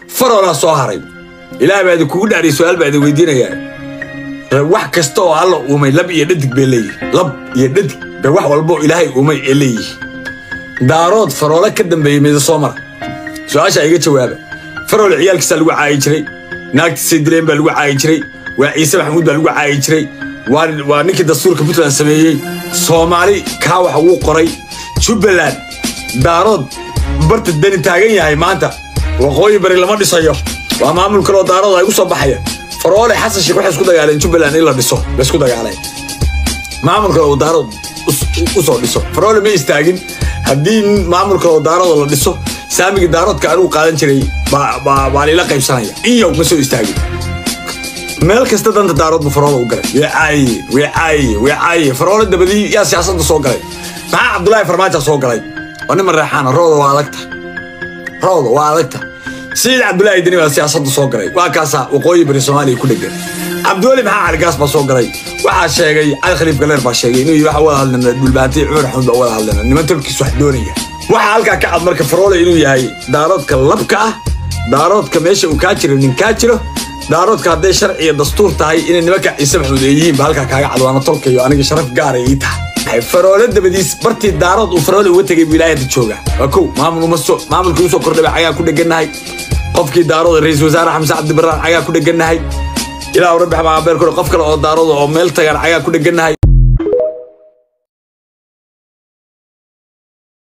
faroolaa soo haray ilaahay baa idinku dhaariyay su'aal baa idin weydiinayaa wax kasta oo alla uumay lab iyo dhadig bay leeyihiin lab iyo dhadig bay wax walba ilaahay uumay ee leeyihiin daarood faroola ka dambeeyay mid soo mar su'aasha iga jawaaba farool ciyaalkiisa lagu caayi jiray naagtiisa dileen baa lagu caayi jiray waa ciise maxamuud baa lagu caayi jiray waa ninkii dastuurka Puntland sameeyay Soomaali ka wax uu qoray Jubbaland daarood barta dani taagan yahay maanta waqooyi bari lama dhisayo waa maamul kale oo daarood ay u soo baxaya faroole xasan sheekh waxa isku dagaaleen Jubbaland in la dhiso la isku dagaalay maamul kale oo daarood u soo dhiso faroole ma istaagin haddii maamul kale oo daarood la dhiso saamiga daaroodka anigu qaadan jiray baa la qaybsanaya iyo ma soo istaagin meel kasta danta daarood faroole u galay way faroole dabadii yaa siyaasadda soo galay maxaa Cabdullaahi Farmaajo soo galay wana maraxana roodo waa adagta سيد عبد الله يدني والسياسة صوغري وكاسا وقوي بري سومالي كل جن عبد الله محا على قاس بصوغري وعاش شيء على خليف قلير باشيء إنه يروح ولا هلنا بالباتي عمر حمد ولا هلنا إنه ما تركي سوحدونية وحالك كعب مركب فرولة إنه يهاي دارات كلبكة دارات كمشي وكاتشر من كاتشره دارات كهذا شرعي الدستور تاعي إن النمكة يسمحوا ليين بهالك كعب وأنا تركي وأنا شرف قاري يتها فرولة بديس برتي دارات وفرولة وتجي ولاية تشوجا أكو ما عمل كل سكر ده بعيا كل جناي قفكي دارود الرئيس وزراء حمزة عبد البر عيا كل جناي إلى ربح مع بيركو قفك الأرض دارود أو ملتجر عيا كل جناي